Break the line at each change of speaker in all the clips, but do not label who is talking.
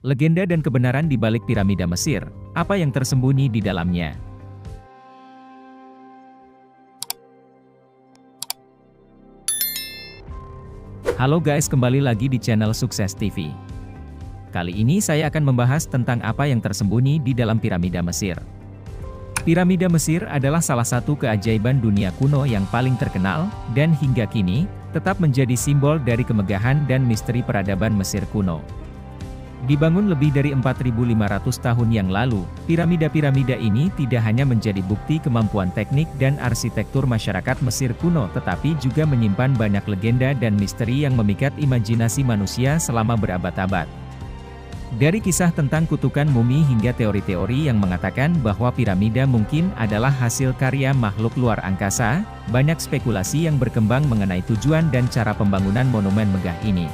Legenda dan kebenaran di balik piramida Mesir, apa yang tersembunyi di dalamnya? Halo guys, kembali lagi di channel Sukses TV. Kali ini saya akan membahas tentang apa yang tersembunyi di dalam piramida Mesir. Piramida Mesir adalah salah satu keajaiban dunia kuno yang paling terkenal, dan hingga kini, tetap menjadi simbol dari kemegahan dan misteri peradaban Mesir kuno. Dibangun lebih dari 4.500 tahun yang lalu, piramida-piramida ini tidak hanya menjadi bukti kemampuan teknik dan arsitektur masyarakat Mesir kuno tetapi juga menyimpan banyak legenda dan misteri yang memikat imajinasi manusia selama berabad-abad. Dari kisah tentang kutukan mumi hingga teori-teori yang mengatakan bahwa piramida mungkin adalah hasil karya makhluk luar angkasa, banyak spekulasi yang berkembang mengenai tujuan dan cara pembangunan monumen megah ini.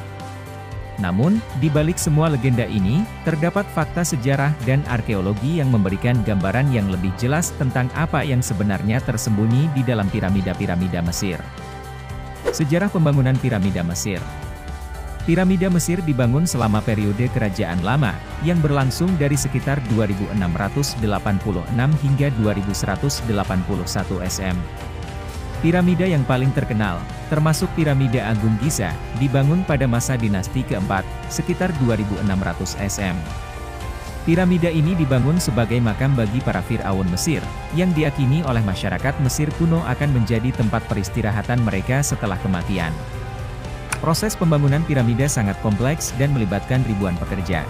Namun, di balik semua legenda ini, terdapat fakta sejarah dan arkeologi yang memberikan gambaran yang lebih jelas tentang apa yang sebenarnya tersembunyi di dalam piramida-piramida Mesir. Sejarah pembangunan piramida Mesir. Piramida Mesir dibangun selama periode Kerajaan Lama, yang berlangsung dari sekitar 2686 hingga 2181 SM. Piramida yang paling terkenal, termasuk Piramida Agung Giza, dibangun pada masa dinasti keempat, sekitar 2600 SM. Piramida ini dibangun sebagai makam bagi para Fir'aun Mesir, yang diyakini oleh masyarakat Mesir kuno akan menjadi tempat peristirahatan mereka setelah kematian. Proses pembangunan piramida sangat kompleks dan melibatkan ribuan pekerja.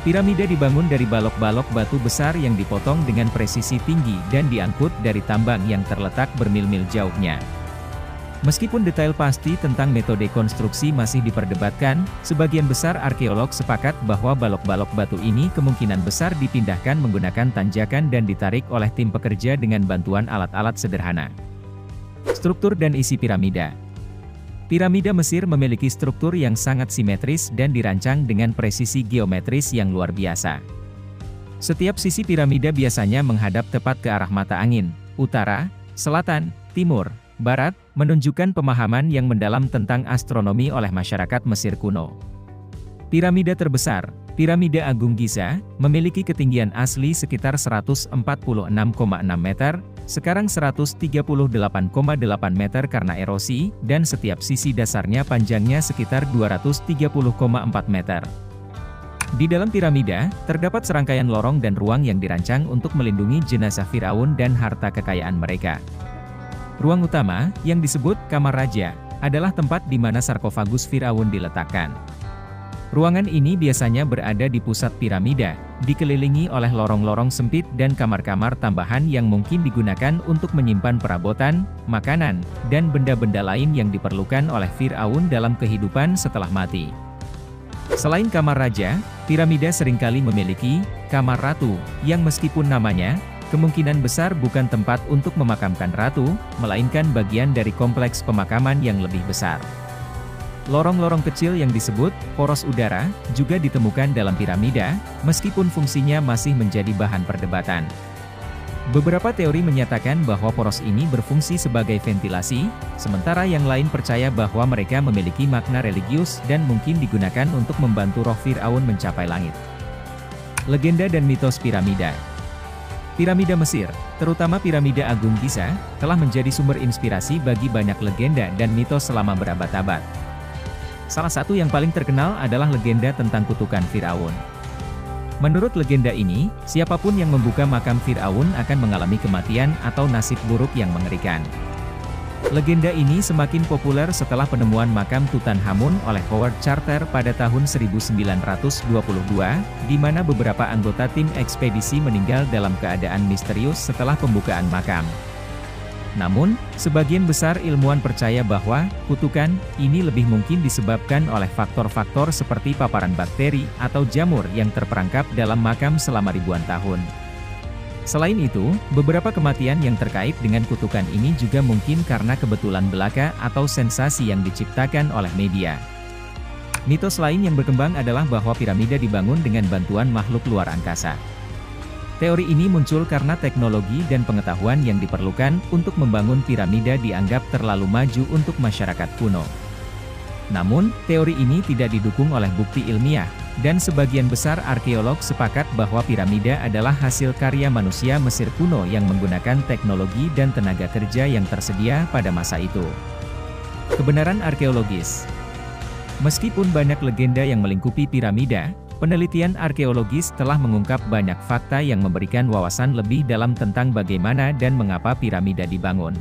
Piramida dibangun dari balok-balok batu besar yang dipotong dengan presisi tinggi dan diangkut dari tambang yang terletak bermil-mil jauhnya. Meskipun detail pasti tentang metode konstruksi masih diperdebatkan, sebagian besar arkeolog sepakat bahwa balok-balok batu ini kemungkinan besar dipindahkan menggunakan tanjakan dan ditarik oleh tim pekerja dengan bantuan alat-alat sederhana. Struktur dan isi piramida. Piramida Mesir memiliki struktur yang sangat simetris dan dirancang dengan presisi geometris yang luar biasa. Setiap sisi piramida biasanya menghadap tepat ke arah mata angin, utara, selatan, timur, barat, menunjukkan pemahaman yang mendalam tentang astronomi oleh masyarakat Mesir kuno. Piramida terbesar, Piramida Agung Giza, memiliki ketinggian asli sekitar 146,6 meter, sekarang 138,8 meter karena erosi, dan setiap sisi dasarnya panjangnya sekitar 230,4 meter. Di dalam piramida, terdapat serangkaian lorong dan ruang yang dirancang untuk melindungi jenazah Firaun dan harta kekayaan mereka. Ruang utama, yang disebut Kamar Raja, adalah tempat di mana sarkofagus Firaun diletakkan. Ruangan ini biasanya berada di pusat piramida, dikelilingi oleh lorong-lorong sempit dan kamar-kamar tambahan yang mungkin digunakan untuk menyimpan perabotan, makanan, dan benda-benda lain yang diperlukan oleh Firaun dalam kehidupan setelah mati. Selain kamar raja, piramida seringkali memiliki kamar ratu, yang meskipun namanya, kemungkinan besar bukan tempat untuk memakamkan ratu, melainkan bagian dari kompleks pemakaman yang lebih besar. Lorong-lorong kecil yang disebut poros udara juga ditemukan dalam piramida, meskipun fungsinya masih menjadi bahan perdebatan. Beberapa teori menyatakan bahwa poros ini berfungsi sebagai ventilasi, sementara yang lain percaya bahwa mereka memiliki makna religius dan mungkin digunakan untuk membantu roh Firaun mencapai langit. Legenda dan mitos piramida. Piramida Mesir, terutama Piramida Agung Giza, telah menjadi sumber inspirasi bagi banyak legenda dan mitos selama berabad-abad. Salah satu yang paling terkenal adalah legenda tentang kutukan Firaun. Menurut legenda ini, siapapun yang membuka makam Firaun akan mengalami kematian atau nasib buruk yang mengerikan. Legenda ini semakin populer setelah penemuan makam Tutankhamun oleh Howard Carter pada tahun 1922, di mana beberapa anggota tim ekspedisi meninggal dalam keadaan misterius setelah pembukaan makam. Namun, sebagian besar ilmuwan percaya bahwa kutukan ini lebih mungkin disebabkan oleh faktor-faktor seperti paparan bakteri atau jamur yang terperangkap dalam makam selama ribuan tahun. Selain itu, beberapa kematian yang terkait dengan kutukan ini juga mungkin karena kebetulan belaka atau sensasi yang diciptakan oleh media. Mitos lain yang berkembang adalah bahwa piramida dibangun dengan bantuan makhluk luar angkasa. Teori ini muncul karena teknologi dan pengetahuan yang diperlukan untuk membangun piramida dianggap terlalu maju untuk masyarakat kuno. Namun, teori ini tidak didukung oleh bukti ilmiah, dan sebagian besar arkeolog sepakat bahwa piramida adalah hasil karya manusia Mesir kuno yang menggunakan teknologi dan tenaga kerja yang tersedia pada masa itu. Kebenaran arkeologis. Meskipun banyak legenda yang melingkupi piramida, penelitian arkeologis telah mengungkap banyak fakta yang memberikan wawasan lebih dalam tentang bagaimana dan mengapa piramida dibangun.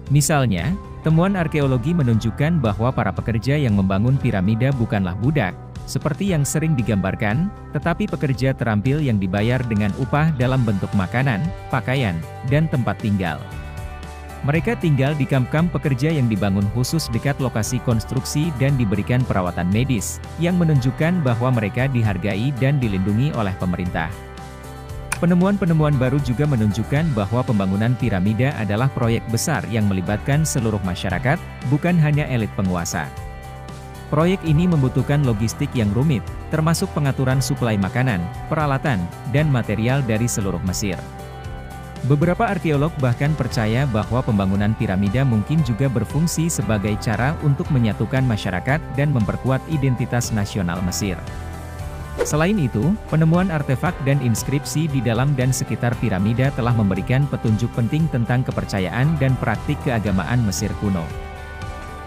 Misalnya, temuan arkeologi menunjukkan bahwa para pekerja yang membangun piramida bukanlah budak, seperti yang sering digambarkan, tetapi pekerja terampil yang dibayar dengan upah dalam bentuk makanan, pakaian, dan tempat tinggal. Mereka tinggal di kamp-kamp pekerja yang dibangun khusus dekat lokasi konstruksi dan diberikan perawatan medis, yang menunjukkan bahwa mereka dihargai dan dilindungi oleh pemerintah. Penemuan-penemuan baru juga menunjukkan bahwa pembangunan piramida adalah proyek besar yang melibatkan seluruh masyarakat, bukan hanya elit penguasa. Proyek ini membutuhkan logistik yang rumit, termasuk pengaturan suplai makanan, peralatan, dan material dari seluruh Mesir. Beberapa arkeolog bahkan percaya bahwa pembangunan piramida mungkin juga berfungsi sebagai cara untuk menyatukan masyarakat dan memperkuat identitas nasional Mesir. Selain itu, penemuan artefak dan inskripsi di dalam dan sekitar piramida telah memberikan petunjuk penting tentang kepercayaan dan praktik keagamaan Mesir kuno.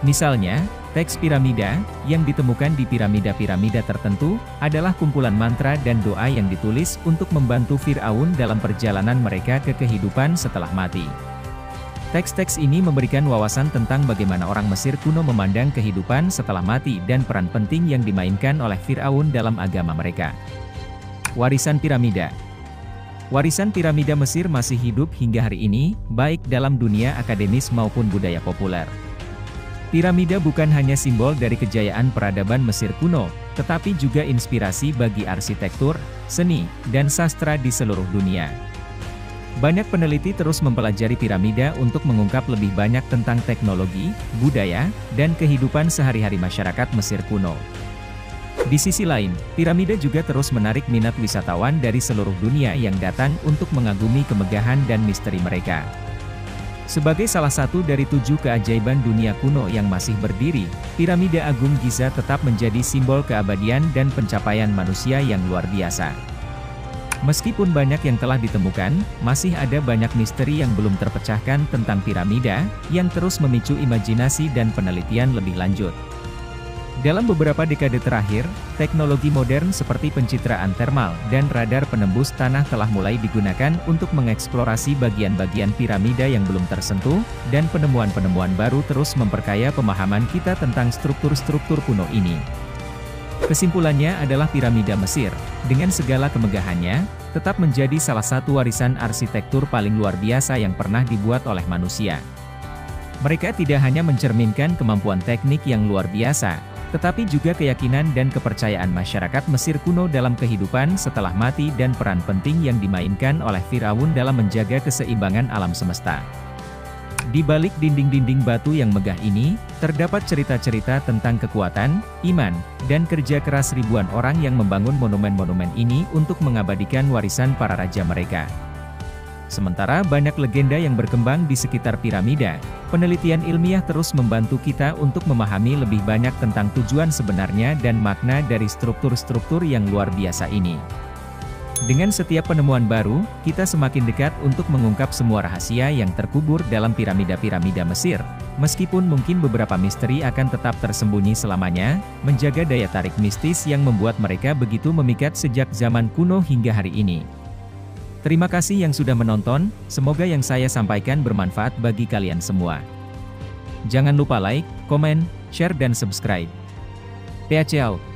Misalnya, teks piramida, yang ditemukan di piramida-piramida tertentu, adalah kumpulan mantra dan doa yang ditulis untuk membantu Fir'aun dalam perjalanan mereka ke kehidupan setelah mati. Teks-teks ini memberikan wawasan tentang bagaimana orang Mesir kuno memandang kehidupan setelah mati dan peran penting yang dimainkan oleh Fir'aun dalam agama mereka. Warisan piramida. Warisan piramida Mesir masih hidup hingga hari ini, baik dalam dunia akademis maupun budaya populer. Piramida bukan hanya simbol dari kejayaan peradaban Mesir kuno, tetapi juga inspirasi bagi arsitektur, seni, dan sastra di seluruh dunia. Banyak peneliti terus mempelajari piramida untuk mengungkap lebih banyak tentang teknologi, budaya, dan kehidupan sehari-hari masyarakat Mesir kuno. Di sisi lain, piramida juga terus menarik minat wisatawan dari seluruh dunia yang datang untuk mengagumi kemegahan dan misteri mereka. Sebagai salah satu dari 7 keajaiban dunia kuno yang masih berdiri, Piramida Agung Giza tetap menjadi simbol keabadian dan pencapaian manusia yang luar biasa. Meskipun banyak yang telah ditemukan, masih ada banyak misteri yang belum terpecahkan tentang piramida, yang terus memicu imajinasi dan penelitian lebih lanjut. Dalam beberapa dekade terakhir, teknologi modern seperti pencitraan termal dan radar penembus tanah telah mulai digunakan untuk mengeksplorasi bagian-bagian piramida yang belum tersentuh, dan penemuan-penemuan baru terus memperkaya pemahaman kita tentang struktur-struktur kuno ini. Kesimpulannya adalah piramida Mesir, dengan segala kemegahannya, tetap menjadi salah satu warisan arsitektur paling luar biasa yang pernah dibuat oleh manusia. Mereka tidak hanya mencerminkan kemampuan teknik yang luar biasa, tetapi juga keyakinan dan kepercayaan masyarakat Mesir kuno dalam kehidupan setelah mati dan peran penting yang dimainkan oleh Fir'aun dalam menjaga keseimbangan alam semesta. Di balik dinding-dinding batu yang megah ini, terdapat cerita-cerita tentang kekuatan, iman, dan kerja keras ribuan orang yang membangun monumen-monumen ini untuk mengabadikan warisan para raja mereka. Sementara banyak legenda yang berkembang di sekitar piramida, penelitian ilmiah terus membantu kita untuk memahami lebih banyak tentang tujuan sebenarnya dan makna dari struktur-struktur yang luar biasa ini. Dengan setiap penemuan baru, kita semakin dekat untuk mengungkap semua rahasia yang terkubur dalam piramida-piramida Mesir. Meskipun mungkin beberapa misteri akan tetap tersembunyi selamanya, menjaga daya tarik mistis yang membuat mereka begitu memikat sejak zaman kuno hingga hari ini. Terima kasih yang sudah menonton, semoga yang saya sampaikan bermanfaat bagi kalian semua. Jangan lupa like, komen, share dan subscribe. Ciao.